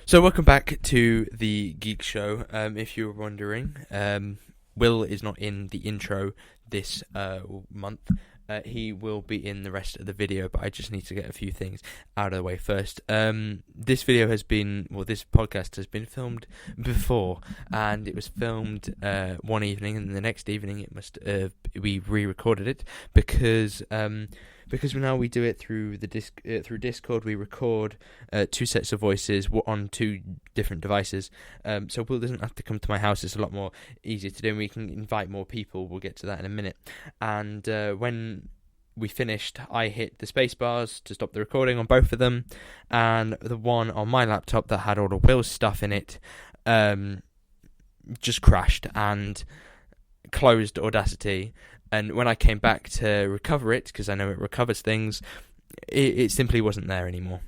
So welcome back to the Geek Show. If you were wondering, Will is not in the intro this month. He will be in the rest of the video, but I just need to get a few things out of the way first. This podcast has been filmed before, and it was filmed one evening, and the next evening we re-recorded it because now we do it through through Discord. We record two sets of voices on two different devices, so Will doesn't have to come to my house. It's a lot more easier to do, and we can invite more people. We'll get to that in a minute. And when we finished, I hit the space bars to stop the recording on both of them, and the one on my laptop that had all of Will's stuff in it just crashed and closed Audacity. And when I came back to recover it, because I know it recovers things, it simply wasn't there anymore,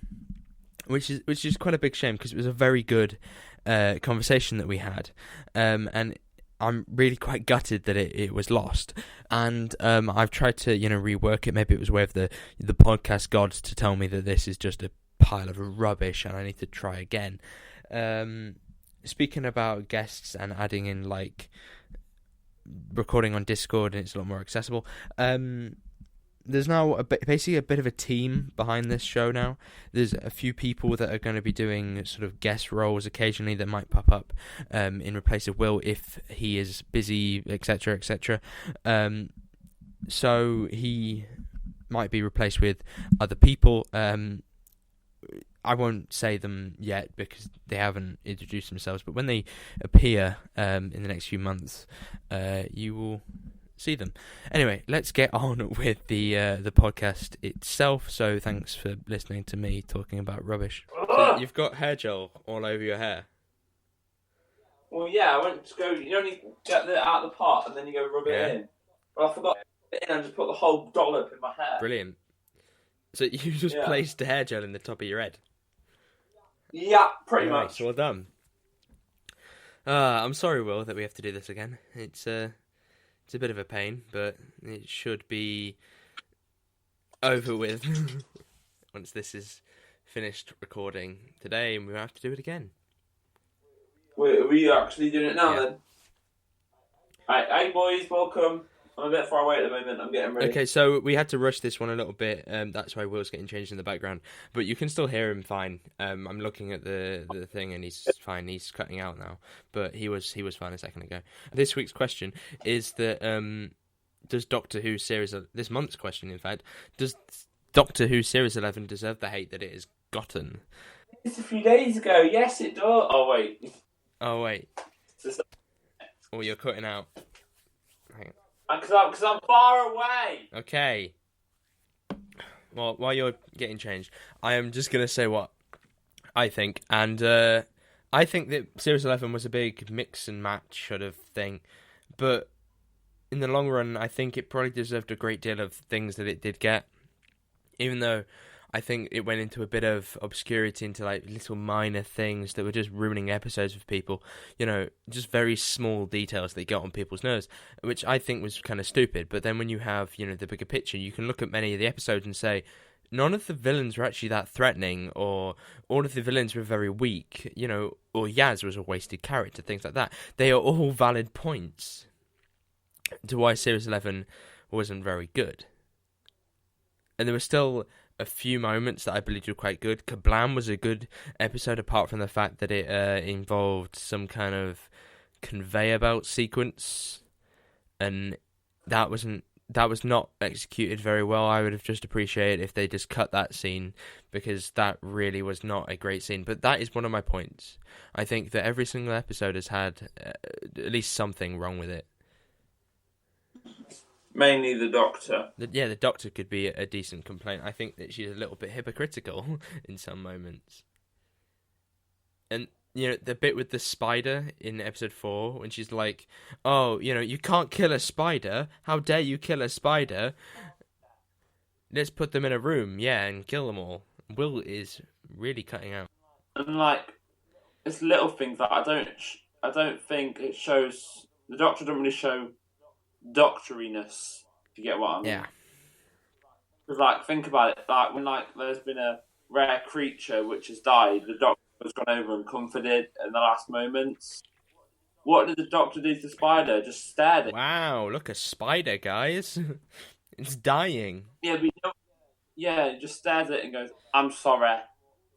which is quite a big shame, because it was a very good conversation that we had, and I'm really quite gutted that it was lost. And I've tried to rework it. Maybe it was a way of the podcast gods to tell me that this is just a pile of rubbish and I need to try again. Speaking about guests and adding in recording on Discord, and it's a lot more accessible. There's now basically a bit of a team behind this show now. There's a few people that are going to be doing sort of guest roles occasionally that might pop up in place of Will if he is busy, etc., etc. So he might be replaced with other people. I won't say them yet because they haven't introduced themselves, but when they appear in the next few months, you will see them. Anyway, let's get on with the podcast itself. So thanks for listening to me talking about rubbish. So you've got hair gel all over your hair. Well, yeah, I went to go. You only get it out of the pot and then you go rub it in. Well, I forgot to put it in and just put the whole dollop in my hair. Brilliant. So you just placed the hair gel in the top of your head. Yeah, pretty much. Well done. I'm sorry, Will, that we have to do this again. It's a bit of a pain, but it should be over with once this is finished recording today, and we won't have to do it again. Wait, are we actually doing it now then? Alright, hey boys, welcome. I'm a bit far away at the moment. I'm getting ready. Okay, so we had to rush this one a little bit. That's why Will's getting changed in the background. But you can still hear him fine. I'm looking at the thing, and he's fine. He's cutting out now, but he was fine a second ago. This week's question is that does Doctor Who series this month's question, in fact, does Doctor Who series 11 deserve the hate that it has gotten? It's a few days ago. Yes, it does. Oh wait. Oh, you're cutting out. Hang on. Because I'm far away. Okay. Well, while you're getting changed, I am just going to say what I think. And I think that Series 11 was a big mix and match sort of thing. But in the long run, I think it probably deserved a great deal of things that it did get. Even though I think it went into a bit of obscurity, into little minor things that were just ruining episodes for people. Just very small details that get on people's nerves, which I think was kind of stupid. But then when you have, the bigger picture, you can look at many of the episodes and say, none of the villains were actually that threatening, or all of the villains were very weak, or Yaz was a wasted character, things like that. They are all valid points to why Series 11 wasn't very good. And there were still a few moments that I believe were quite good. Kablam was a good episode, apart from the fact that it involved some kind of conveyor belt sequence, and that was not executed very well. I would have just appreciated if they just cut that scene, because that really was not a great scene. But that is one of my points. I think that every single episode has had at least something wrong with it. Mainly the Doctor. The Doctor could be a decent complaint. I think that she's a little bit hypocritical in some moments. And, the bit with the spider in episode 4, when she's like, oh, you can't kill a spider. How dare you kill a spider? Let's put them in a room, and kill them all. Will is really cutting out. And, it's little things that I don't think it shows... The Doctor doesn't really show doctoriness, if you get what I mean. Yeah. Because, think about it. When, there's been a rare creature which has died, the Doctor was gone over and comforted in the last moments. What did the Doctor do to Spider? Just stared at. Wow, look, a spider, guys. It's dying. Yeah, yeah, he just stares at it and goes, "I'm sorry,"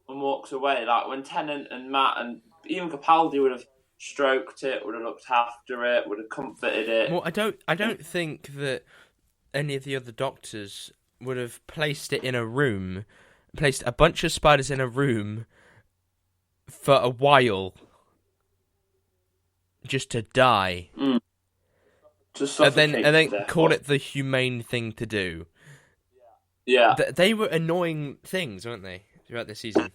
and walks away. Like when Tennant and Matt and even Capaldi would have stroked it, would have looked after it, would have comforted it. Well, I don't think that any of the other Doctors would have placed it in a room, placed a bunch of spiders in a room for a while just to die. And then call it the humane thing to do. Yeah. They were annoying things, weren't they, throughout the season?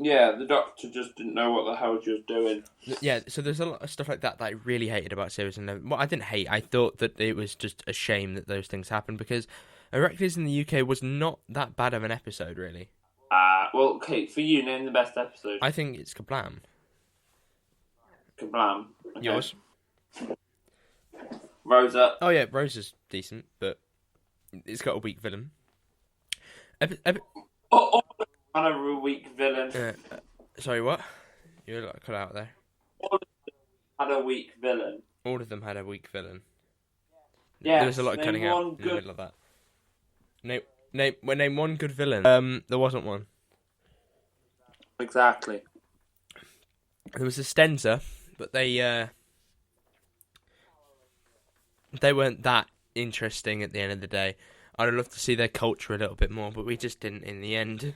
Yeah, the Doctor just didn't know what the hell she was doing. Yeah, so there's a lot of stuff like that I really hated about Series 11. Well, I didn't hate. I thought that it was just a shame that those things happened because Erectors in the UK was not that bad of an episode, really. Well, okay, for you, name the best episode. I think it's Kablam. Kablam. Okay. Yours? Rosa. Oh, yeah, Rosa's decent, but it's got a weak villain. Oh, and a weak villain. Sorry, what? You were cut out there. All of them had a weak villain. All of them had a weak villain. Yeah, there was a lot of cutting out in the middle of that. Name one good villain. There wasn't one. Exactly. There was a Stenza, but they weren't that interesting at the end of the day. I'd love to see their culture a little bit more, but we just didn't in the end.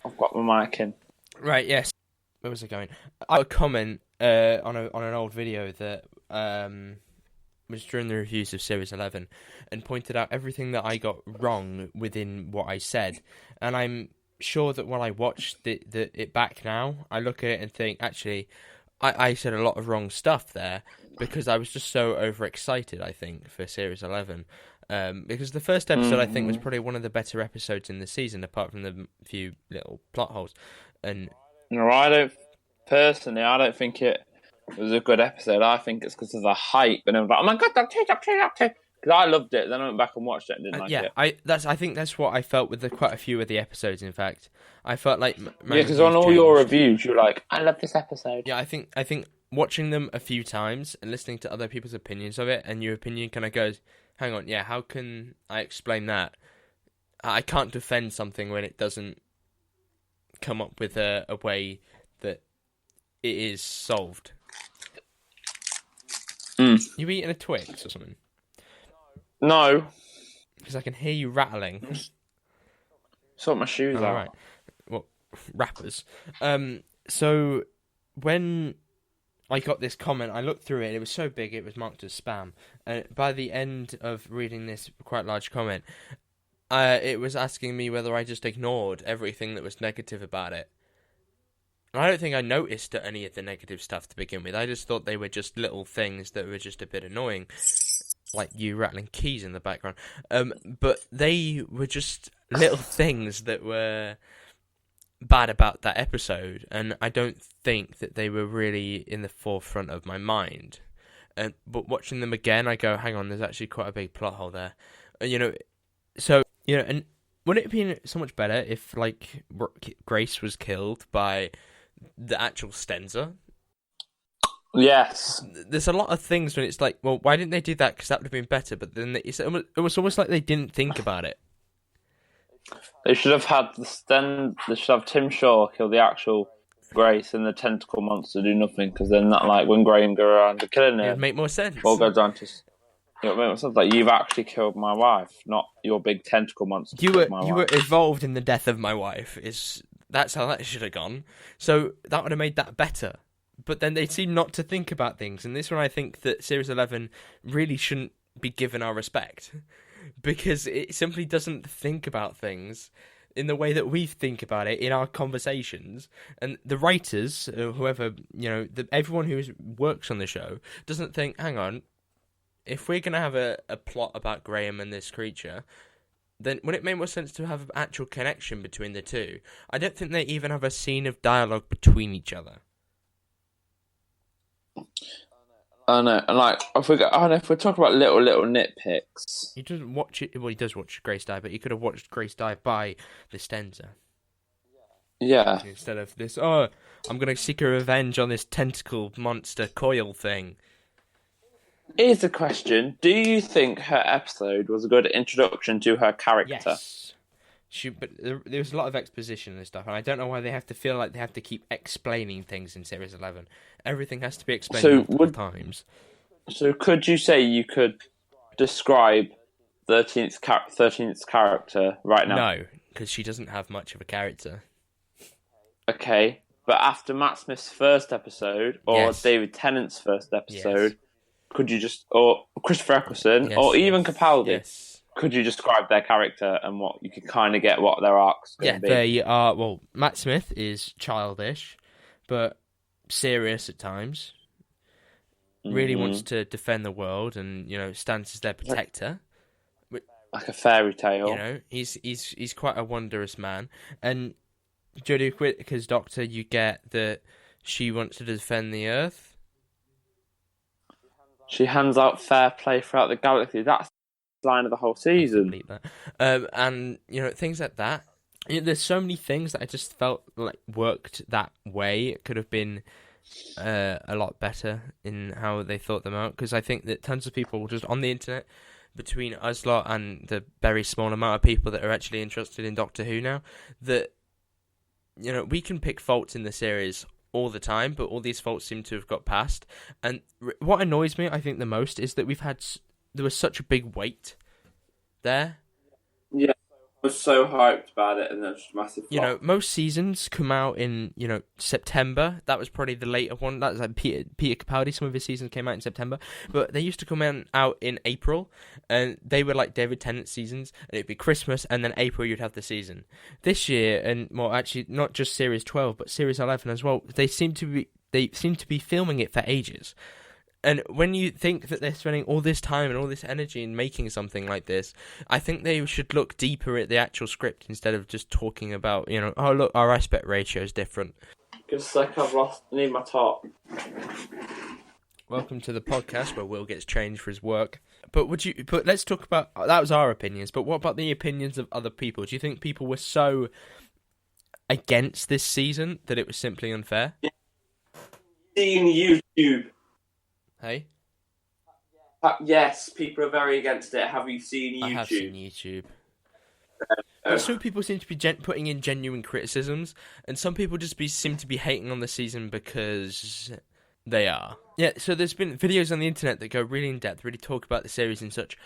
I've got my mic in. Right, yes. Where was I going? I got a comment on an old video that was during the reviews of Series 11 and pointed out everything that I got wrong within what I said. And I'm sure that when I watched it back now, I look at it and think, actually, I said a lot of wrong stuff there because I was just so overexcited, I think, for Series 11. Because the first episode, I think, was probably one of the better episodes in the season, apart from the few little plot holes. And no, I don't think it was a good episode. I think it's because of the hype, and I was like, "Oh my god, Doctor!" Because I loved it. Then I went back and watched it and didn't like it. I think that's what I felt with quite a few of the episodes. In fact, I felt like because on all your reviews, you're like, "I love this episode." Yeah, I think watching them a few times and listening to other people's opinions of it, and your opinion kind of goes, hang on, yeah, how can I explain that? I can't defend something when it doesn't come up with a way that it is solved. You eating a Twix or something? No. Because I can hear you rattling. Sort my shoes out. Right. Well, rappers. So when I got this comment, I looked through it, it was so big it was marked as spam. And by the end of reading this quite large comment, it was asking me whether I just ignored everything that was negative about it. And I don't think I noticed any of the negative stuff to begin with. I just thought they were just little things that were just a bit annoying. Like you rattling keys in the background. But they were just little things that were bad about that episode, and I don't think that they were really in the forefront of my mind. But watching them again, I go, hang on, there's actually quite a big plot hole there. And wouldn't it be so much better if, like, Grace was killed by the actual Stenza? Yes. There's a lot of things when it's like, well, why didn't they do that? Because that would have been better. But then it was almost like they didn't think about it. They should have had They should have Tim Shaw kill the actual Grace and the tentacle monster do nothing. Because then that, like, when Graham go around and killing her, it would make more sense. All goes down to. It would make more sense. Like, you've actually killed my wife, not your big tentacle monster. You were involved in the death of my wife. That's how that should have gone. So that would have made that better. But then they seem not to think about things. And this one, I think that Series 11 really shouldn't be given our respect. Because it simply doesn't think about things in the way that we think about it in our conversations. And the writers, whoever, everyone who works on the show, doesn't think, hang on, if we're going to have a plot about Graham and this creature, then would it make more sense to have an actual connection between the two? I don't think they even have a scene of dialogue between each other. I know, and like if we're talking about little nitpicks, he doesn't watch it. Well, he does watch Grace die, but he could have watched Grace die by the Stenza. Yeah. Instead of this, oh, I'm going to seek a revenge on this tentacle monster coil thing. Here's the question. Do you think her episode was a good introduction to her character? Yes. But there was a lot of exposition and stuff, and I don't know why they have to feel like they have to keep explaining things in Series 11. Everything has to be explained multiple times. So could you say you could describe 13th's character right now? No, because she doesn't have much of a character. Okay, but after Matt Smith's first episode, or David Tennant's first episode, could you just, or Christopher Eccleston, or even Capaldi, could you describe their character and what you could kind of get what their arcs going to be? They are, well, Matt Smith is childish, but serious at times. Really wants to defend the world and, stands as their protector. Like a fairy tale. He's quite a wondrous man. And Jodie Whittaker's Doctor, you get that she wants to defend the Earth. She hands out fair play throughout the galaxy. That's the line of the whole season. And, things like that. There's so many things that I just felt like worked that way. It could have been a lot better in how they thought them out. Because I think that tons of people just on the internet, between us lot and the very small amount of people that are actually interested in Doctor Who now, that we can pick faults in the series all the time, but all these faults seem to have got past. And what annoys me, I think, the most is that there was such a big wait there. Yeah, I was so hyped about it, and then just massive flop. Most seasons come out in, September. That was probably the later one. That was like Peter Capaldi. Some of his seasons came out in September. But they used to come out in April, and they were like David Tennant seasons, and it'd be Christmas, and then April you'd have the season. This year, and well, actually, not just Series 12, but Series 11 as well, they seem to be filming it for ages. And when you think that they're spending all this time and all this energy in making something like this, I think they should look deeper at the actual script instead of just talking about, oh, look, our aspect ratio is different. Just like I need my top. Welcome to the podcast where Will gets changed for his work. But let's talk about, that was our opinions, but what about the opinions of other people? Do you think people were so against this season that it was simply unfair? Yeah. Seeing YouTube. Hey? Yes, people are very against it. Have you seen YouTube? I have seen YouTube. But some people seem to be putting in genuine criticisms, and some people just seem to be hating on the season because they are. Yeah, so there's been videos on the internet that go really in depth, really talk about the series in such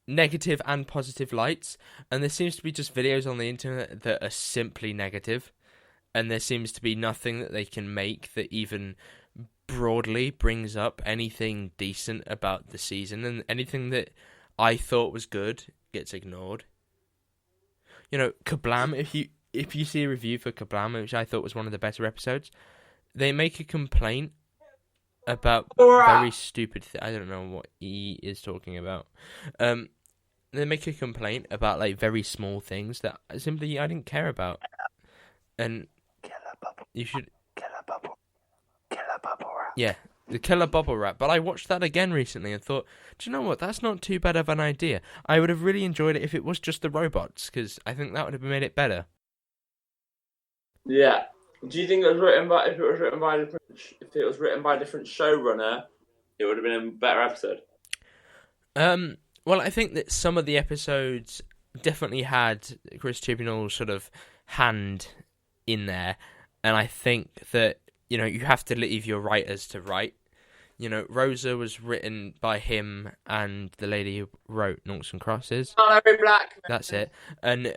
negative and positive lights, and there seems to be just videos on the internet that are simply negative, and there seems to be nothing that they can make that even broadly brings up anything decent about the season, and anything that I thought was good gets ignored. Kablam, if you see a review for Kablam, which I thought was one of the better episodes, they make a complaint about very stupid I don't know what he is talking about. They make a complaint about like very small things that simply I didn't care about. And you should Yeah, the killer Bubblewrap. But I watched that again recently and thought, do you know what? That's not too bad of an idea. I would have really enjoyed it if it was just the robots, because I think that would have made it better. Yeah. Do you think it was written by if it was written by a different showrunner, it would have been a better episode? Well, I think that some of the episodes definitely had Chris Chibnall's sort of hand in there, and I think that you have to leave your writers to write. Rosa was written by him and the lady who wrote Noughts and Crosses. Not every black man. That's it. And,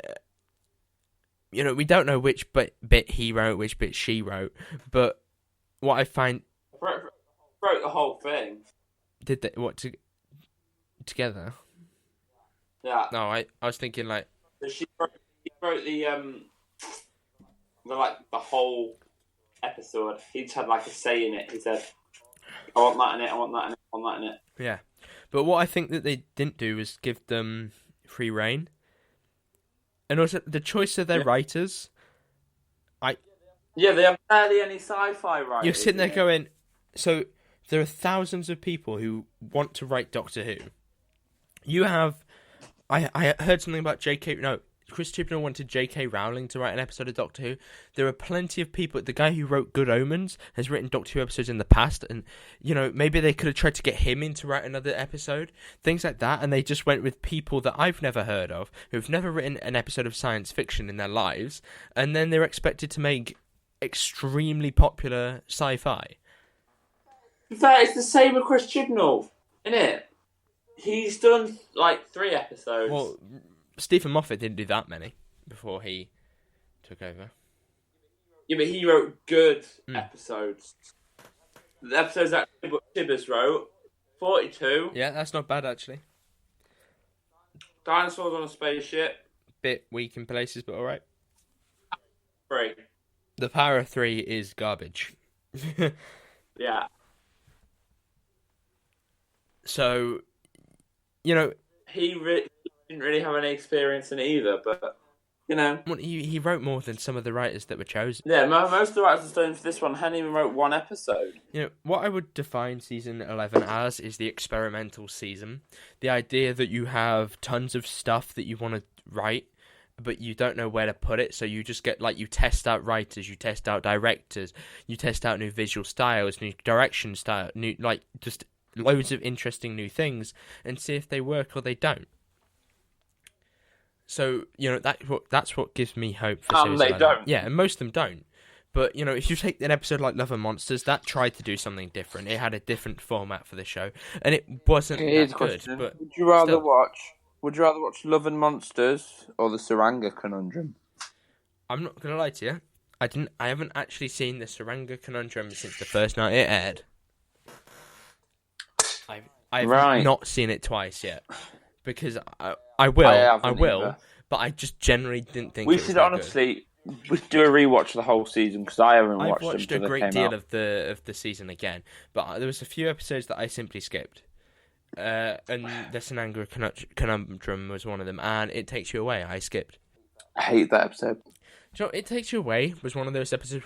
we don't know which bit he wrote, which bit she wrote. But what I find... Wrote the whole thing. Did they... What, together? Yeah. No, I was thinking, like... She wrote the whole episode. He just had like a say in it. He said, I want that in it, I want that in it, I want that in it. Yeah. But what I think that they didn't do was give them free reign. And also, the choice of their writers... Yeah, they have barely any sci-fi writers. You're sitting there going... So, there are thousands of people who want to write Doctor Who. You have... I heard something about Chris Chibnall wanted J.K. Rowling to write an episode of Doctor Who. There are plenty of people. The guy who wrote Good Omens has written Doctor Who episodes in the past, and maybe they could have tried to get him in to write another episode, things like that. And they just went with people that I've never heard of, who've never written an episode of science fiction in their lives, and then they're expected to make extremely popular sci-fi. That is the same with Chris Chibnall, isn't it? He's done like 3 episodes. Well, Stephen Moffat didn't do that many before he took over. Yeah, but he wrote good episodes. The episodes that Tibbers wrote, 42. Yeah, that's not bad, actually. Dinosaurs on a spaceship. Bit weak in places, but alright. 3. The Power of 3 is garbage. Yeah. So, He didn't really have any experience in it either, but, Well, he wrote more than some of the writers that were chosen. Yeah, most of the writers done for this one hadn't even wrote 1 episode. What I would define season 11 as is the experimental season. The idea that you have tons of stuff that you want to write, but you don't know where to put it, so you just get, you test out writers, you test out directors, you test out new visual styles, new direction style, just loads of interesting new things, and see if they work or they don't. So, that's what gives me hope for series 11. Don't. Yeah, and most of them don't. But, if you take an episode like Love and Monsters, that tried to do something different. It had a different format for the show, and it wasn't that good. But would you rather watch Love and Monsters or the Saranga Conundrum? I'm not going to lie to you. I haven't actually seen the Saranga Conundrum since the first night it aired. I've not seen it twice yet. Because I will, but I just generally didn't think we it was should that honestly we should do a rewatch of the whole season because I haven't I've watched a great deal of the season again, but there was a few episodes that I simply skipped. And the Sananga Conundrum was one of them, and It Takes You Away I skipped. I hate that episode. Do you know, It Takes You Away was one of those episodes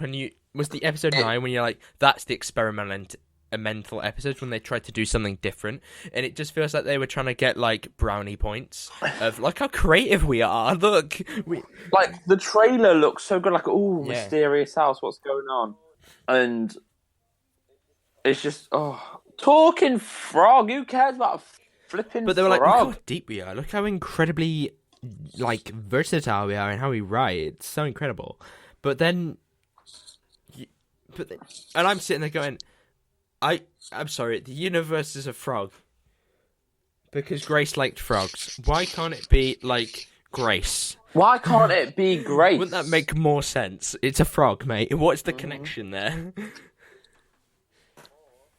was the episode 9 when you're like, that's the experimental episodes when they tried to do something different, and it just feels like they were trying to get brownie points of how creative we are. Look, the trailer looks so good, mysterious house, what's going on? And it's just talking frog. Who cares about a flipping? But they were frog? Look how deep we are. Look how incredibly versatile we are and how we write. It's so incredible. But then, and I'm sitting there going, I'm sorry, the universe is a frog. Because Grace liked frogs. Why can't it be Grace? Why can't it be Grace? Wouldn't that make more sense? It's a frog, mate. What's the connection there?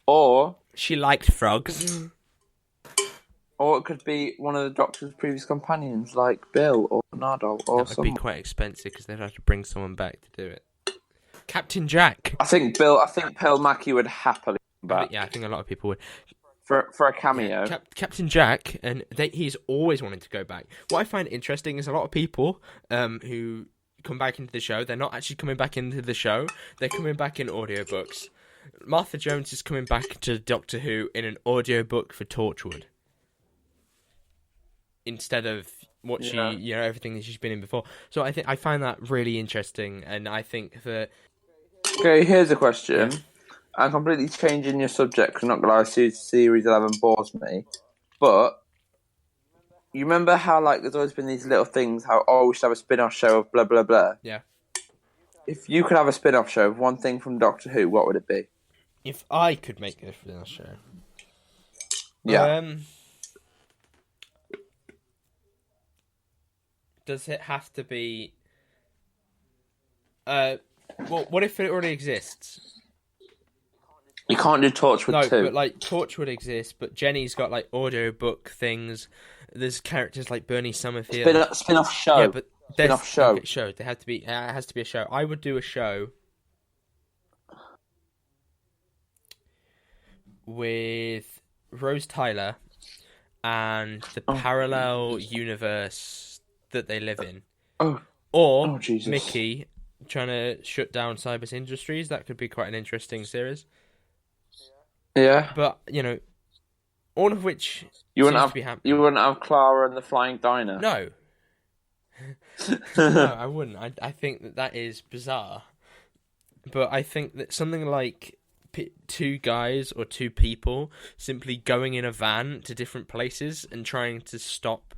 Or she liked frogs. Or it could be one of the Doctor's previous companions, like Bill or Nardo or something. That would be quite expensive because they'd have to bring someone back to do it. Captain Jack. I think Pearl Mackie would happily come back. I think a lot of people would. For a cameo. Yeah, Captain Jack, and he's always wanted to go back. What I find interesting is a lot of people who come back into the show, they're not actually coming back into the show, they're coming back in audiobooks. Martha Jones is coming back to Doctor Who in an audiobook for Torchwood. Instead of what she, everything that she's been in before. So I find that really interesting, and I think that... Okay, here's a question. Yeah. I'm completely changing your subject, because I'm not going to lie, Series 11 bores me. But, you remember how, there's always been these little things, how, we should have a spin-off show of blah, blah, blah? Yeah. If you could have a spin-off show of one thing from Doctor Who, what would it be? If I could make a spin-off show? Yeah. Does it have to be... what if it already exists? You can't do Torchwood 2. No, but Torchwood exists, but Jenny's got audiobook things. There's characters like Bernie Summerfield. Spin-off show. Yeah, but spin-off show. Okay, show. It has to be a show. I would do a show with Rose Tyler and the parallel universe that they live in. Or Mickey trying to shut down Cybus Industries. That could be quite an interesting series. Yeah. But, all of which you wouldn't have Clara and the Flying Diner. No. No, I wouldn't. I think that is bizarre. But I think that something like two guys or two people simply going in a van to different places and trying to stop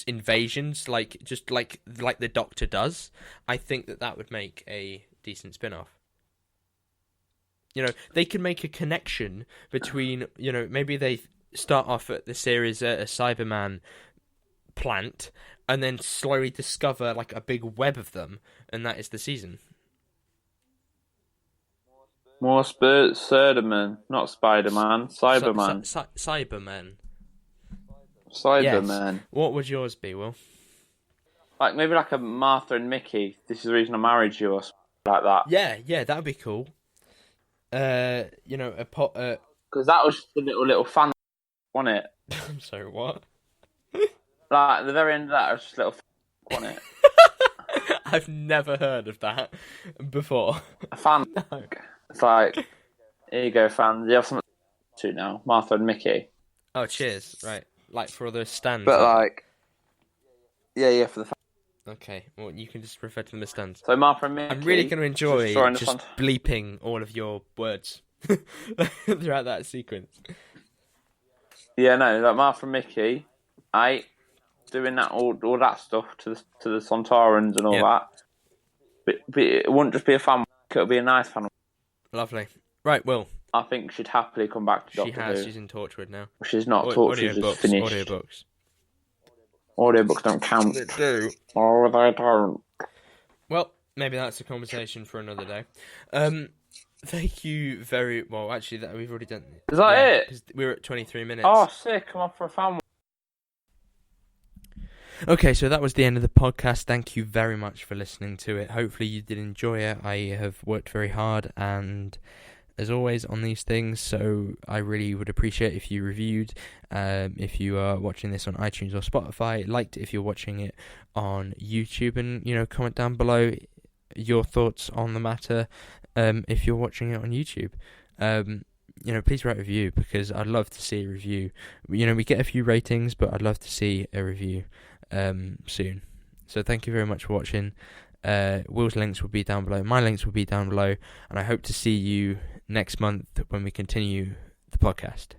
invasions, like the Doctor does, I think that would make a decent spin-off. You know, they could make a connection between, you know, maybe they start off at the series at a Cyberman plant and then slowly discover like a big web of them, and that is the season. More Spiderman, not Spider-Man, Cyberman. Cyberman. Cyberman. Yes. What would yours be, Will? Like maybe like a Martha and Mickey. This is the reason I married you, or something like that. Yeah, that'd be cool. You know, a pot. Because that was just a little fan, wasn't it? I'm sorry, what? Like at the very end of that, it was just a little wasn't it? I've never heard of that before. A fan. No. It's like, here you go, fans. You have something to now, Martha and Mickey. Oh, cheers! Right, like for the stands. But like, yeah, for the fans. Okay, well, you can just refer to them as stands. So Martha and Mickey. I'm really going to enjoy just bleeping all of your words throughout that sequence. Yeah, no, like Martha and Mickey, doing that all that stuff to the Sontarans and all that. But it wouldn't just be a fan. It would be a nice fan. Lovely. Right, Will. I think she'd happily come back to Doctor Who. She's in Torchwood now. She's not Torchwood, she's finished. Audiobooks don't count. They do. Oh, they don't. Well, maybe that's a conversation for another day. Thank you very... Well, actually, we've already done... Is that it? Because we're at 23 minutes. Oh, sick. I'm off for a fan. Okay, so that was the end of the podcast. Thank you very much for listening to it. Hopefully you did enjoy it. I have worked very hard and... as always on these things, so I really would appreciate if you reviewed, if you are watching this on iTunes or Spotify, liked it if you're watching it on YouTube, and comment down below your thoughts on the matter if you're watching it on YouTube. Please write a review, because I'd love to see a review. We get a few ratings, but I'd love to see a review soon. So thank you very much for watching. Will's links will be down below, my links will be down below, and I hope to see you next month when we continue the podcast.